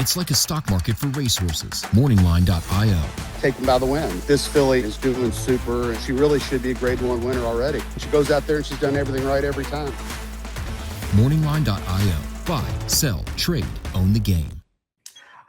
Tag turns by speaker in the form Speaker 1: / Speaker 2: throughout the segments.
Speaker 1: It's like a stock market for racehorses. Morningline.io.
Speaker 2: Taken by the wind. This filly is doing super, and she really should be a grade 1 winner already. She goes out there and she's done everything right every time.
Speaker 1: Morningline.io. Buy, sell, trade, own the game.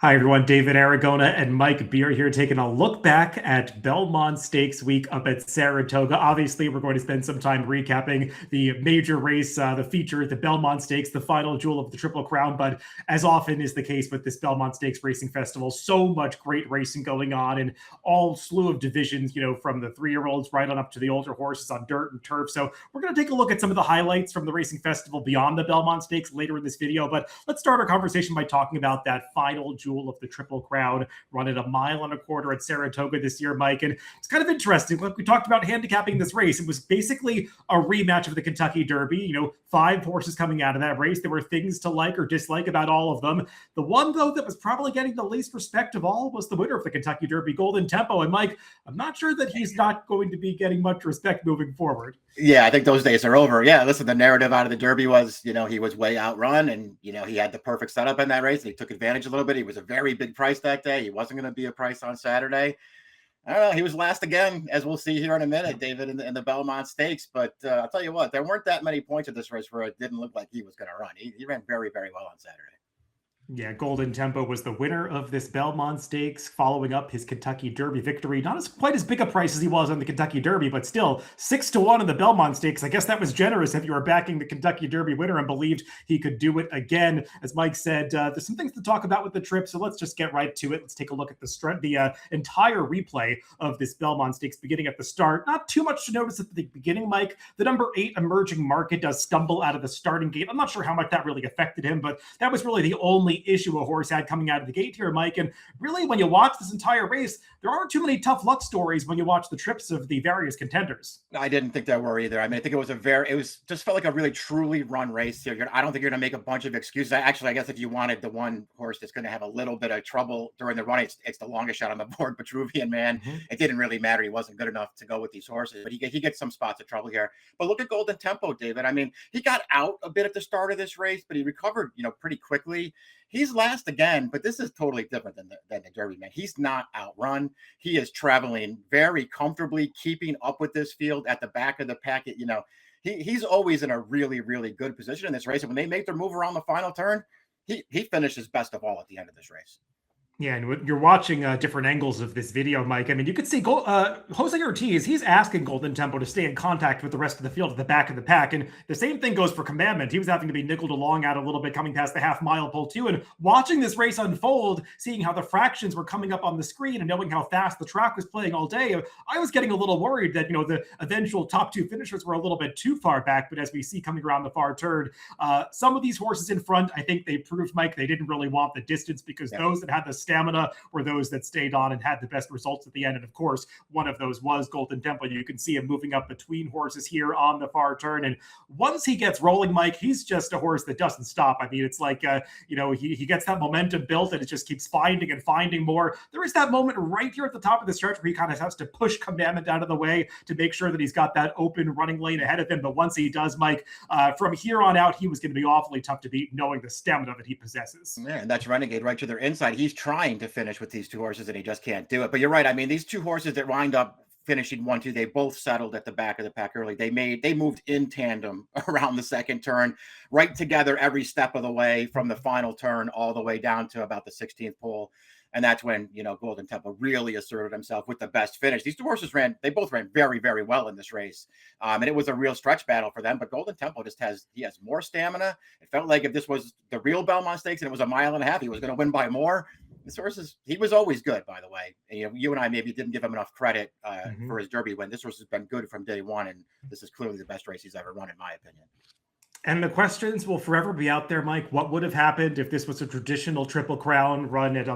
Speaker 3: Hi, everyone. David Aragona and Mike Beer here taking a look back at Belmont Stakes Week up at Saratoga. Obviously, we're going to spend some time recapping the major race, the feature, the Belmont Stakes, the final jewel of the Triple Crown. But as often is the case with this Belmont Stakes Racing Festival, so much great racing going on and all slew of divisions, from the 3-year-olds right on up to the older horses on dirt and turf. So we're going to take a look at some of the highlights from the Racing Festival beyond the Belmont Stakes later in this video. But let's start our conversation by talking about that final jewel of the Triple Crown, run at 1.25 miles at Saratoga this year, Mike. And it's kind of interesting. Like we talked about handicapping this race, it was basically a rematch of the Kentucky Derby. 5 horses coming out of that race. There were things to like or dislike about all of them. The one, though, that was probably getting the least respect of all was the winner of the Kentucky Derby, Golden Tempo. And Mike, I'm not sure that he's not going to be getting much respect moving forward.
Speaker 4: Yeah, I think those days are over. Yeah, listen, the narrative out of the Derby was, he was way outrun and, he had the perfect setup in that race. And he took advantage a little bit. He was a very big price that day. He wasn't going to be a price on Saturday. I don't know. He was last again, as we'll see here in a minute, David, in the Belmont Stakes. But I'll tell you what, there weren't that many points at this race where it didn't look like he was going to run. He ran very, very well on Saturday.
Speaker 3: Yeah, Golden Tempo was the winner of this Belmont Stakes, following up his Kentucky Derby victory. Not quite as big a price as he was on the Kentucky Derby, but still 6-1 in the Belmont Stakes. I guess that was generous if you were backing the Kentucky Derby winner and believed he could do it again. As Mike said, there's some things to talk about with the trip, so let's just get right to it. Let's take a look at the entire replay of this Belmont Stakes beginning at the start. Not too much to notice at the beginning, Mike. The number 8 Emerging Market does stumble out of the starting gate. I'm not sure how much that really affected him, but that was really the only issue a horse had coming out of the gate here, Mike. And really, when you watch this entire race, there aren't too many tough luck stories when you watch the trips of the various contenders.
Speaker 4: I didn't think there were either. I mean, I think it just felt like a really truly run race here. I don't think you're going to make a bunch of excuses. Actually, I guess if you wanted the one horse that's going to have a little bit of trouble during the run, it's the longest shot on the board, Petruvian Man. Mm-hmm. It didn't really matter. He wasn't good enough to go with these horses, but he gets some spots of trouble here. But look at Golden Tempo, David. I mean, he got out a bit at the start of this race, but he recovered, pretty quickly. He's last again, but this is totally different than the Derby, man. He's not outrun. He is traveling very comfortably, keeping up with this field at the back of the packet. He's always in a really, really good position in this race. And when they make their move around the final turn, he finishes best of all at the end of this race.
Speaker 3: Yeah, and you're watching different angles of this video, Mike. I mean, you could see Jose Ortiz, he's asking Golden Tempo to stay in contact with the rest of the field at the back of the pack. And the same thing goes for Commandment. He was having to be nickeled along out a little bit coming past the half-mile pole too. And watching this race unfold, seeing how the fractions were coming up on the screen and knowing how fast the track was playing all day, I was getting a little worried that, the eventual top 2 finishers were a little bit too far back. But as we see coming around the far turn, some of these horses in front, I think they proved, Mike, they didn't really want the distance because those that had the stamina were those that stayed on and had the best results at the end. And of course, one of those was Golden Tempo. You can see him moving up between horses here on the far turn. And once he gets rolling, Mike, he's just a horse that doesn't stop. I mean, it's like, he gets that momentum built and it just keeps finding and finding more. There is that moment right here at the top of the stretch where he kind of has to push Commandment out of the way to make sure that he's got that open running lane ahead of him. But once he does, Mike, from here on out, he was going to be awfully tough to beat, knowing the stamina that he possesses.
Speaker 4: Yeah, and that's Renegade right to their inside. He's trying to finish with these 2 horses and he just can't do it. But you're right. I mean, these 2 horses that wind up finishing 1-2, they both settled at the back of the pack early. They moved in tandem around the second turn, right together every step of the way from the final turn all the way down to about the 16th pole. And that's when, Golden Tempo really asserted himself with the best finish. These 2 horses they both ran very, very well in this race. And it was a real stretch battle for them. But Golden Tempo has more stamina. It felt like if this was the real Belmont Stakes and it was 1.5 miles, he was going to win by more. This horse he was always good, by the way. And, you and I maybe didn't give him enough credit for his Derby win. This horse has been good from day one. And this is clearly the best race he's ever run, in my opinion.
Speaker 3: And the questions will forever be out there, Mike. What would have happened if this was a traditional Triple Crown run at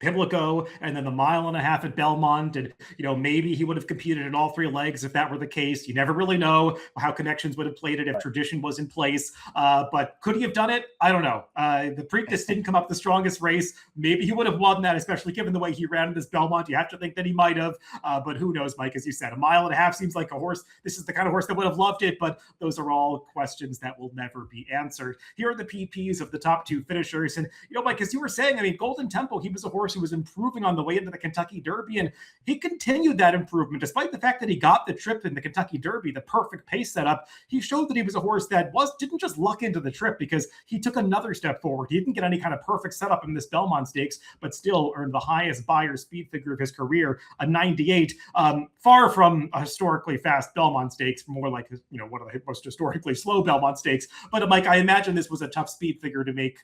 Speaker 3: Pimlico, and then the 1.5 miles at Belmont. And, maybe he would have competed in all 3 legs if that were the case. You never really know how connections would have played it if tradition was in place. But could he have done it? I don't know. The Preakness didn't come up the strongest race. Maybe he would have won that, especially given the way he ran in this Belmont. You have to think that he might have. But who knows, Mike? As you said, 1.5 miles seems like a horse. This is the kind of horse that would have loved it. But those are all questions that will never be answered. Here are the PPs of the top 2 finishers. And, Mike, as you were saying, I mean, Golden Tempo, he was a horse who was improving on the way into the Kentucky Derby, and he continued that improvement despite the fact that he got the trip in the Kentucky Derby, the perfect pace setup. He showed that he was a horse that didn't just luck into the trip, because he took another step forward. He didn't get any kind of perfect setup in this Belmont Stakes, but still earned the highest Beyer speed figure of his career, a 98. Far from a historically fast Belmont Stakes, more like one of the most historically slow Belmont Stakes. But Mike, I imagine this was a tough speed figure to make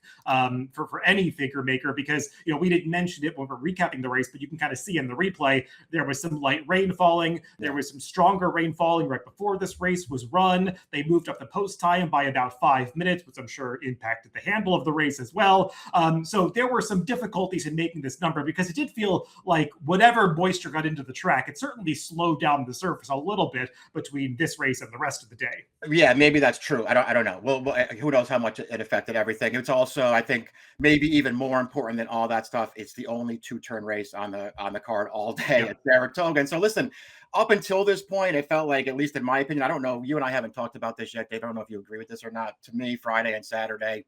Speaker 3: for any figure maker, because we didn't mention it when we're recapping the race, but you can kind of see in the replay there was some light rain falling. There was some stronger rain falling right before this race was run. They moved up the post time by about 5 minutes, which I'm sure impacted the handle of the race as well. So there were some difficulties in making this number, because it did feel like whatever moisture got into the track, it certainly slowed down the surface a little bit between this race and the rest of the day.
Speaker 4: Yeah, maybe that's true. I don't know. Well, who knows how much it affected everything. It's also, I think, maybe even more important than all that stuff, it's the only 2-turn race on the card all day at Saratoga. And so listen, up until this point, it felt like, at least in my opinion, I don't know, you and I haven't talked about this yet, Dave. I don't know if you agree with this or not. To me, Friday and Saturday,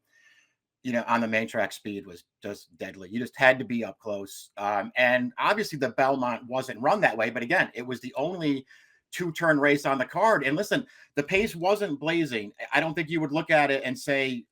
Speaker 4: on the main track, speed was just deadly. You just had to be up close. And obviously the Belmont wasn't run that way, but again, it was the only 2-turn race on the card. And listen, the pace wasn't blazing. I don't think you would look at it and say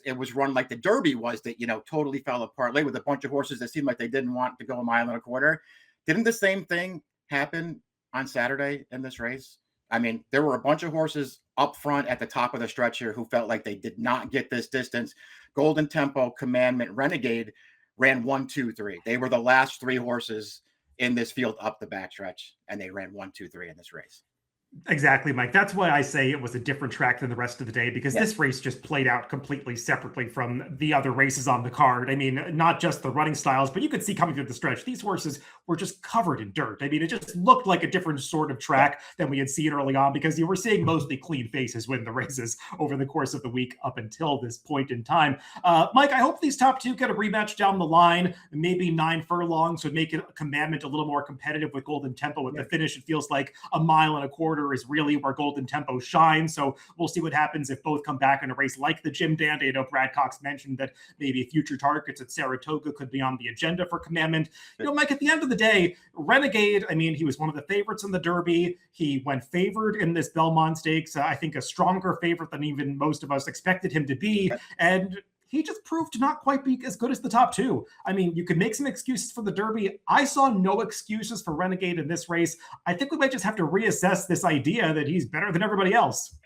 Speaker 4: it was run like the Derby was, that, totally fell apart late with a bunch of horses that seemed like they didn't want to go 1.25 miles. Didn't the same thing happen on Saturday in this race? I mean, there were a bunch of horses up front at the top of the stretch here who felt like they did not get this distance. Golden Tempo, Commandment, Renegade ran 1, 2, 3. They were the last 3 horses in this field up the backstretch, and they ran 1, 2, 3 in this race.
Speaker 3: Exactly, Mike. That's why I say it was a different track than the rest of the day, because this race just played out completely separately from the other races on the card. I mean, not just the running styles, but you could see coming through the stretch, these horses were just covered in dirt. I mean, it just looked like a different sort of track than we had seen early on, because you were seeing mostly clean faces win the races over the course of the week up until this point in time. Mike, I hope these top 2 get a rematch down the line, maybe 9 furlongs would make it a Commandment a little more competitive with Golden Tempo at the finish. It feels like 1.25 miles is really where Golden Tempo shines. So we'll see what happens if both come back in a race like the Jim Dandy. I know Brad Cox mentioned that maybe future targets at Saratoga could be on the agenda for Commandment. Mike, at the end of the day, Renegade, I mean, he was one of the favorites in the Derby. He went favored in this Belmont Stakes. I think a stronger favorite than even most of us expected him to be. And he just proved to not quite be as good as the top 2. I mean, you could make some excuses for the Derby. I saw no excuses for Renegade in this race. I think we might just have to reassess this idea that he's better than everybody else.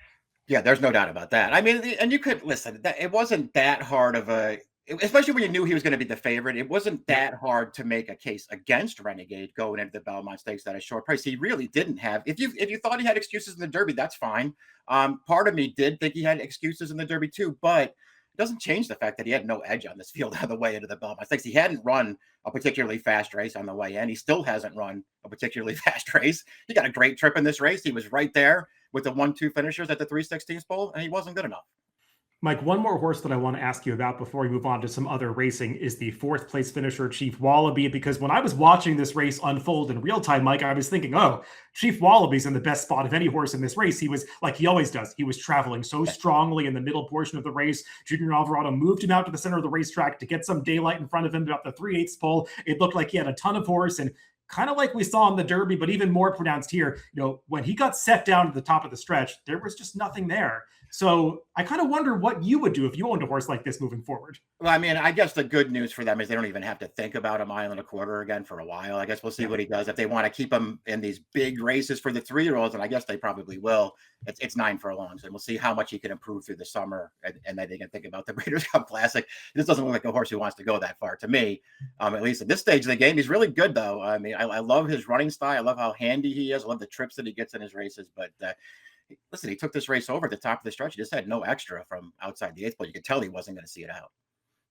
Speaker 4: Yeah, there's no doubt about that. I mean, and you could listen, it wasn't that hard of a, especially when you knew he was going to be the favorite, it wasn't that hard to make a case against Renegade going into the Belmont Stakes at a short price. He really didn't have. If you thought he had excuses in the Derby, that's fine. Part of me did think he had excuses in the Derby too, but doesn't change the fact that he had no edge on this field on the way into the Belmont Stakes. He hadn't run a particularly fast race on the way in. He still hasn't run a particularly fast race. He got a great trip in this race. He was right there with the 1-2 finishers at the 3/16 pole, and he wasn't good enough.
Speaker 3: Mike, one more horse that I want to ask you about before we move on to some other racing is the 4th place finisher, Chief Wallaby, because when I was watching this race unfold in real time, Mike, I was thinking, oh, Chief Wallaby's in the best spot of any horse in this race. He was, like he always does, he was traveling so strongly in the middle portion of the race. Junior Alvarado moved him out to the center of the racetrack to get some daylight in front of him about the 3/8 pole. It looked like he had a ton of horse, and kind of like we saw in the Derby, but even more pronounced here, when he got set down to the top of the stretch, there was just nothing there. So I kind of wonder what you would do if you owned a horse like this moving forward.
Speaker 4: Well, I mean, I guess the good news for them is they don't even have to think about 1.25 miles again for a while. I guess we'll see what he does. If they want to keep him in these big races for the 3-year-olds, and I guess they probably will, it's 9 furlongs, and we'll see how much he can improve through the summer. And then they can think about the Breeders' Cup Classic. This doesn't look like a horse who wants to go that far to me, at least at this stage of the game. He's really good, though. I mean, I love his running style. I love how handy he is. I love the trips that he gets in his races. But listen, he took this race over at the top of the stretch. He just had no extra from outside the 8th pole. You could tell he wasn't going to see it out.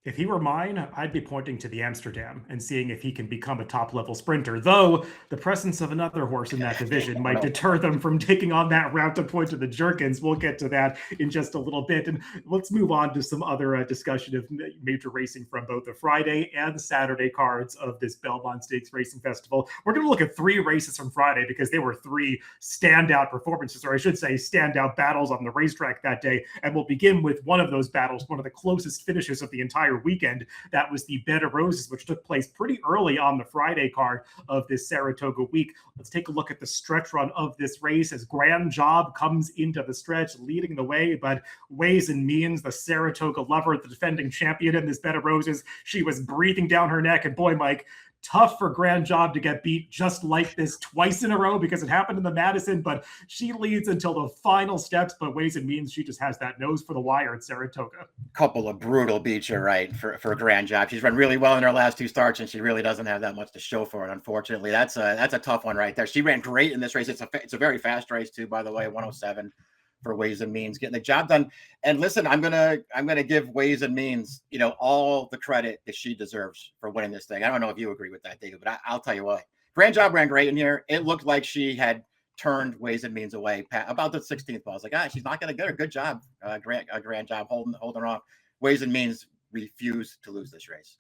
Speaker 3: If he were mine, I'd be pointing to the Amsterdam and seeing if he can become a top-level sprinter, though the presence of another horse in that division might deter them from taking on that route to point to the Jerkins. We'll get to that in just a little bit, and let's move on to some other discussion of major racing from both the Friday and Saturday cards of this Belmont Stakes Racing Festival. We're going to look at 3 races from Friday because they were 3 standout performances, or I should say standout battles on the racetrack that day, and we'll begin with one of those battles, one of the closest finishes of the entire weekend. That was the Bed of Roses, which took place pretty early on the Friday card of this Saratoga week. Let's take a look at the stretch run of this race as Grand Job comes into the stretch, leading the way, but Ways and Means, the Saratoga lover, the defending champion in this Bed of Roses, she was breathing down her neck, and boy, Mike, tough for Grand Job to get beat just like this twice in a row because it happened in the Madison, but she leads until the final steps. But Ways and Means, she just has that nose for the wire at Saratoga.
Speaker 4: Couple of brutal beats, you're right, for Grand Job. She's run really well in her last 2 starts, and she really doesn't have that much to show for it, unfortunately. That's a tough one right there. She ran great in this race. It's a very fast race too, by the way, 107 for Ways and Means, getting the job done. And listen, I'm gonna give Ways and Means, all the credit that she deserves for winning this thing. I don't know if you agree with that, David, but I'll tell you what. Grand Job ran great in here. It looked like she had turned Ways and Means away about the 16th ball. I was like, she's not gonna get her. Good job, Grand Job holding her off. Ways and Means refused to lose this race.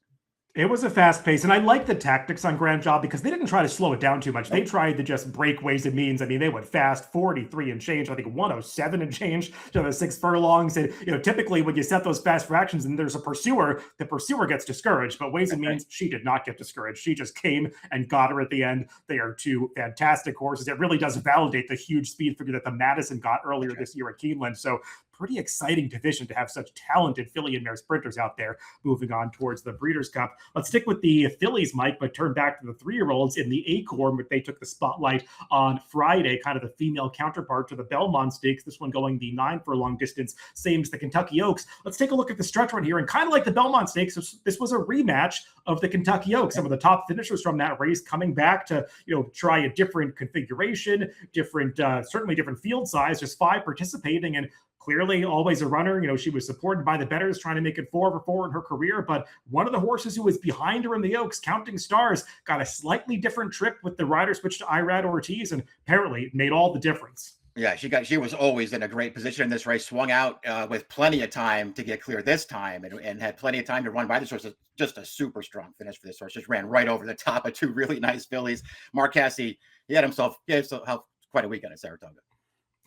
Speaker 3: It was a fast pace, and I like the tactics on Grand Job because they didn't try to slow it down too much. They tried to just break Ways and Means. I mean, they went fast, 43 and change, I think 107 and change to the 6 furlongs. And, typically when you set those fast fractions and there's a pursuer, the pursuer gets discouraged. But Ways and Means, she did not get discouraged. She just came and got her at the end. They are 2 fantastic horses. It really does validate the huge speed figure that the Madison got earlier this year at Keeneland. So pretty exciting division to have such talented filly and mare sprinters out there. Moving on towards the Breeders' Cup. Let's stick with the fillies, Mike, but turn back to the 3-year-olds in the Acorn, but they took the spotlight on Friday, kind of the female counterpart to the Belmont Stakes. This one going the 9 furlong distance, same as the Kentucky Oaks. Let's take a look at the stretch run here, and kind of like the Belmont Stakes, this was a rematch of the Kentucky Oaks. Some of the top finishers from that race coming back to, try a different configuration, certainly different field size, just 5 participating, and clearly always a runner. She was supported by the bettors, trying to make it 4/4 in her career. But one of the horses who was behind her in the Oaks, Counting Stars, got a slightly different trip with the rider switch to Irad Ortiz, and apparently made all the difference.
Speaker 4: Yeah, she was always in a great position in this race, swung out with plenty of time to get clear this time, and had plenty of time to run by this horse. Just a super strong finish for this horse. Just ran right over the top of 2 really nice fillies. Mark Casse, he had himself quite a weekend at Saratoga.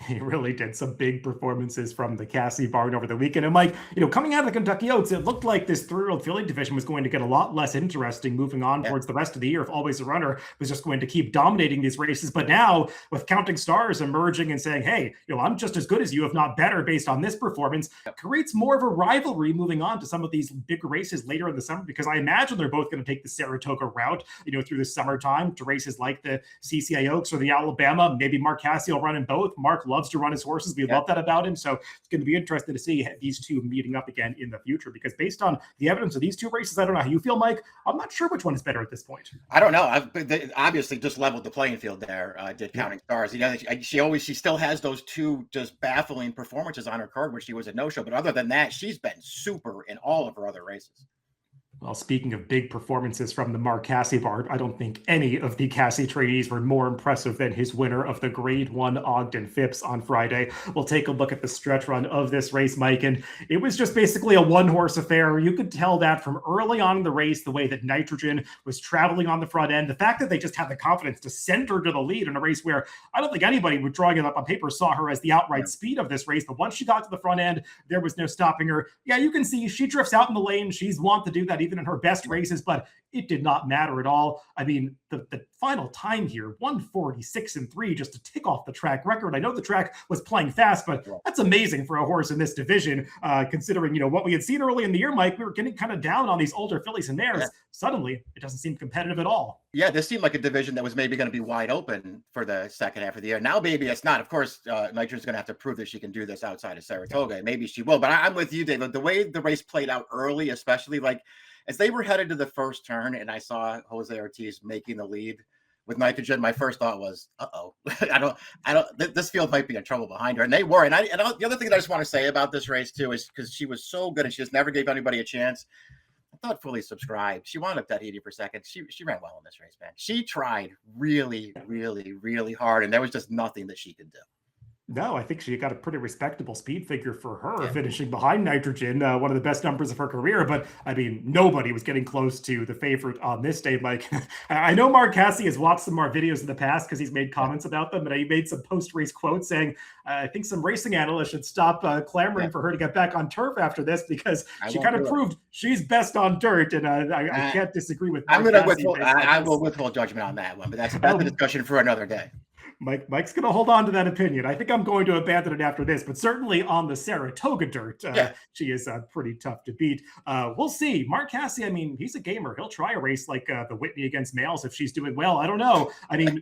Speaker 3: He really did some big performances from the Casse barn over the weekend. And Mike, coming out of the Kentucky Oaks, it looked like this 3-year-old filly division was going to get a lot less interesting moving on towards the rest of the year if Always a Runner was just going to keep dominating these races. But now with Counting Stars emerging and saying, hey, I'm just as good as you, if not better, based on this performance, creates more of a rivalry moving on to some of these big races later in the summer, because I imagine they're both going to take the Saratoga route, through the summertime to races like the CCI Oaks or the Alabama. Maybe Mark Casse will run in both. Mark loves to run his horses. We love that about him. So it's going to be interesting to see these 2 meeting up again in the future, because based on the evidence of these 2 races, I don't know how you feel, Mike. I'm not sure which one is better at this point.
Speaker 4: I don't know. They obviously just leveled the playing field there. Did Counting Stars. She still has those 2 just baffling performances on her card where she was a no-show. But other than that, she's been super in all of her other races.
Speaker 3: Well, speaking of big performances from the Mark Casse barn, I don't think any of the Casse trainees were more impressive than his winner of the Grade 1 Ogden Phipps on Friday. We'll take a look at the stretch run of this race, Mike, and it was just basically a one-horse affair. You could tell that from early on in the race, the way that Nitrogen was traveling on the front end, the fact that they just had the confidence to send her to the lead in a race where I don't think anybody would drawing it up on paper saw her as the outright speed of this race. But once she got to the front end, there was no stopping her. Yeah, you can see she drifts out in the lane. She's wont to do that even in her best races, but it did not matter at all. I mean, the final time here, 1:46.3, just to tick off the track record. I know the track was playing fast, but that's amazing for a horse in this division, considering, what we had seen early in the year, Mike. We were getting kind of down on these older fillies and mares. Suddenly, it doesn't seem competitive at all.
Speaker 4: Yeah, this seemed like a division that was maybe going to be wide open for the second half of the year. Now, maybe it's not. Of course, Nitrogen's going to have to prove that she can do this outside of Saratoga. Maybe she will, but I'm with you, David. The way the race played out early, especially as they were headed to the first turn and I saw Jose Ortiz making the lead with Nitrogen, my first thought was, this field might be in trouble behind her. And they were. And the other thing that I just want to say about this race too is because she was so good and she just never gave anybody a chance. thought fully subscribed. She wound up that 80 per second. She ran well in this race, man. She tried really, really, really hard, and there was just nothing that she could do.
Speaker 3: No, I think she got a pretty respectable speed figure for her, finishing behind Nitrogen, one of the best numbers of her career. But I mean, nobody was getting close to the favorite on this day, Mike. I know Mark Cassidy has watched some of our videos in the past because he's made comments about them, and he made some post-race quotes saying, I think some racing analysts should stop clamoring for her to get back on turf after this because she kind of proved she's best on dirt, and I can't disagree with Mark
Speaker 4: I will withhold judgment on that one, but that's a discussion for another day.
Speaker 3: Mike's going to hold on to that opinion. I think I'm going to abandon it after this, but certainly on the Saratoga dirt, she is pretty tough to beat. We'll see. Mark Cassidy, I mean, he's a gamer. He'll try a race like the Whitney against Males if she's doing well. I don't know. I mean,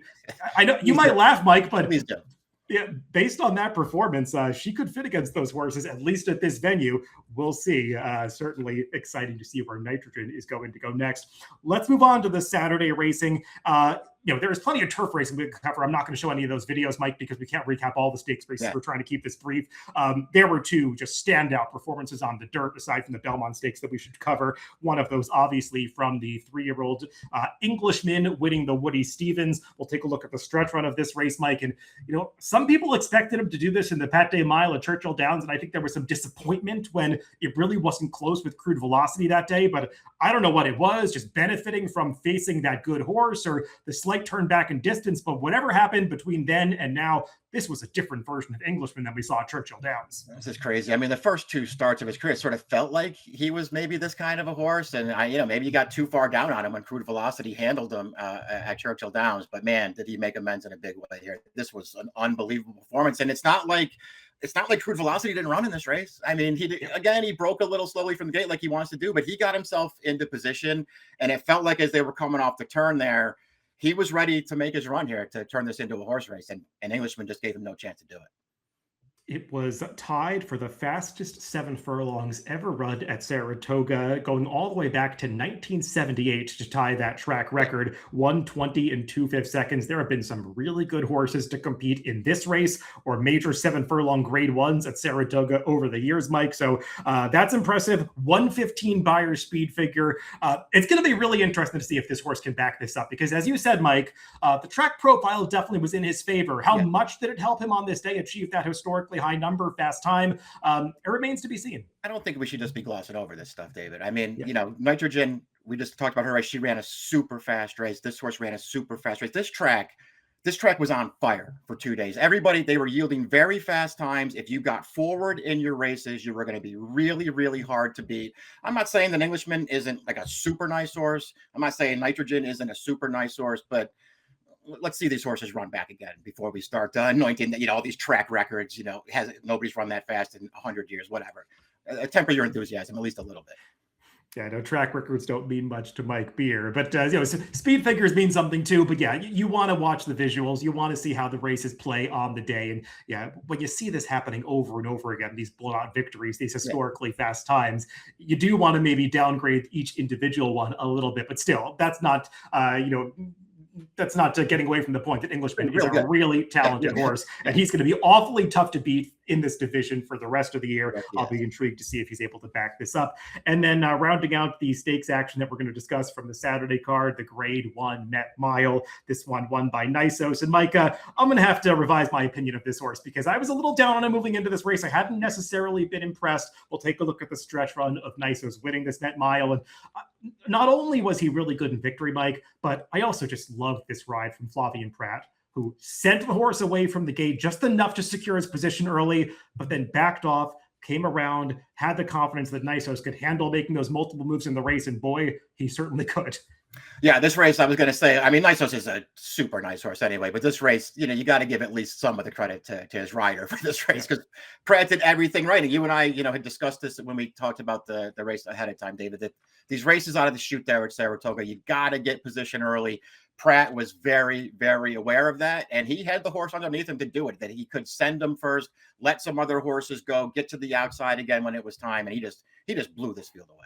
Speaker 3: I know you might laugh, Mike, but yeah, based on that performance, she could fit against those horses, at least at this venue. We'll see. Certainly exciting to see where Nitrogen is going to go next. Let's move on to the Saturday racing. There's plenty of turf racing we can cover. I'm not going to show any of those videos, Mike, because we can't recap all the stakes races. We're trying to keep this brief. There were two just standout performances on the dirt, aside from the Belmont Stakes, that we should cover. One of those, obviously, from the 3-year-old Englishman winning the Woody Stevens. We'll take a look at the stretch run of this race, Mike. And, some people expected him to do this in the Pat Day Mile at Churchill Downs, and I think there was some disappointment when it really wasn't close with crude velocity that day. But I don't know what it was, just benefiting from facing that good horse or the slight turn back in distance. But whatever happened between then and now, this was a different version of Englishman than we saw at Churchill Downs.
Speaker 4: This is crazy. I mean, the first two starts of his career sort of felt like he was maybe this kind of a horse. And maybe he got too far down on him when crude velocity handled him at Churchill Downs. But man, did he make amends in a big way here. This was an unbelievable performance. And it's not like crude velocity didn't run in this race. I mean, he broke a little slowly from the gate like he wants to do, but he got himself into position. And it felt like as they were coming off the turn there, he was ready to make his run here to turn this into a horse race, and Englishman just gave him no chance to do it.
Speaker 3: It was tied for the fastest 7 furlongs ever run at Saratoga, going all the way back to 1978 to tie that track record, 1:20 and 2/5 seconds. There have been some really good horses to compete in this race or major 7 furlong grade ones at Saratoga over the years, Mike. So that's impressive. 1:15 Beyer speed figure. It's going to be really interesting to see if this horse can back this up, because as you said, Mike, the track profile definitely was in his favor. How much did it help him on this day achieve that historically high number, fast time? It remains to be seen.
Speaker 4: I don't think we should just be glossing over this stuff, David. I mean, Nitrogen, we just talked about her race. She ran a super fast race. This horse ran a super fast race. This track was on fire for 2 days. Everybody, they were yielding very fast times. If you got forward in your races, you were going to be really, really hard to beat. I'm not saying that Englishman isn't like a super nice horse. I'm not saying Nitrogen isn't a super nice horse, but let's see these horses run back again before we start anointing all these track records. Nobody's run that fast in 100 years, whatever. Temper your enthusiasm at least a little bit.
Speaker 3: Yeah, no, track records don't mean much to Mike Beer, but speed figures mean something too. But yeah, you want to watch the visuals. You want to see how the races play on the day. And yeah, when you see this happening over and over again, these blowout victories, these historically fast times, you do want to maybe downgrade each individual one a little bit. But still, that's not, that's not getting away from the point that Englishman is a really talented horse, and he's going to be awfully tough to beat in this division for the rest of the year. I'll be intrigued to see if he's able to back this up. And then rounding out the stakes action that we're going to discuss from the Saturday card, the Grade 1 Met Mile. This one won by Nisos. And Mike, I'm going to have to revise my opinion of this horse because I was a little down on him moving into this race. I hadn't necessarily been impressed. We'll take a look at the stretch run of Nisos winning this Met Mile. And not only was he really good in victory, Mike, but I also just loved this ride from Flavien Prat, who sent the horse away from the gate just enough to secure his position early, but then backed off, came around, had the confidence that Nisos could handle making those multiple moves in the race, and boy, he certainly could.
Speaker 4: Yeah, this race, I was going to say, I mean, Nisos is a super nice horse anyway, but this race, you got to give at least some of the credit to his rider for this race, because Pratt did everything right. And you and I, had discussed this when we talked about the race ahead of time, David, that these races out of the chute there at Saratoga, you got to get position early. Pratt was very, very aware of that, and he had the horse underneath him to do it, that he could send them first, let some other horses go, get to the outside again when it was time, and he just blew this field away.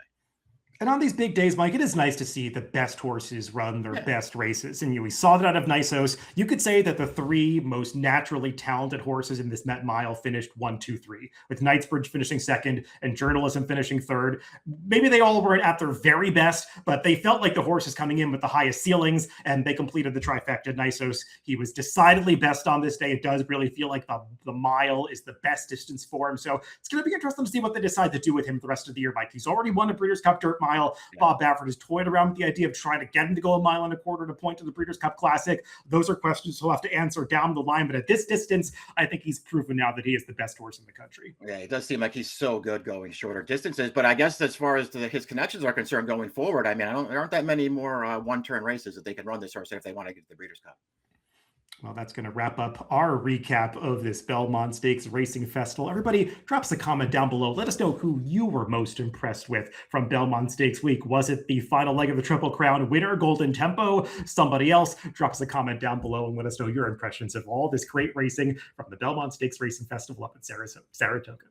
Speaker 3: And on these big days, Mike, it is nice to see the best horses run their best races. And we saw that out of Nisos. You could say that the three most naturally talented horses in this Met Mile finished 1, 2, 3, with Knightsbridge finishing second and Journalism finishing third. Maybe they all weren't at their very best, but they felt like the horses coming in with the highest ceilings, and they completed the trifecta. Nisos, he was decidedly best on this day. It does really feel like the mile is the best distance for him. So it's going to be interesting to see what they decide to do with him the rest of the year, Mike. He's already won a Breeders' Cup Dirt Mile. Bob Baffert has toyed around with the idea of trying to get him to go 1.25 miles to point to the Breeders' Cup Classic. Those are questions he'll have to answer down the line. But at this distance, I think he's proven now that he is the best horse in the country.
Speaker 4: Yeah, it does seem like he's so good going shorter distances. But I guess as far as his connections are concerned going forward, I mean, there aren't that many more one-turn races that they can run this horse if they want to get to the Breeders' Cup.
Speaker 3: Well, that's going to wrap up our recap of this Belmont Stakes Racing Festival. Everybody, drop us a comment down below. Let us know who you were most impressed with from Belmont Stakes Week. Was it the final leg of the Triple Crown winner, Golden Tempo? Somebody else? Drop us a comment down below and let us know your impressions of all this great racing from the Belmont Stakes Racing Festival up in Saratoga.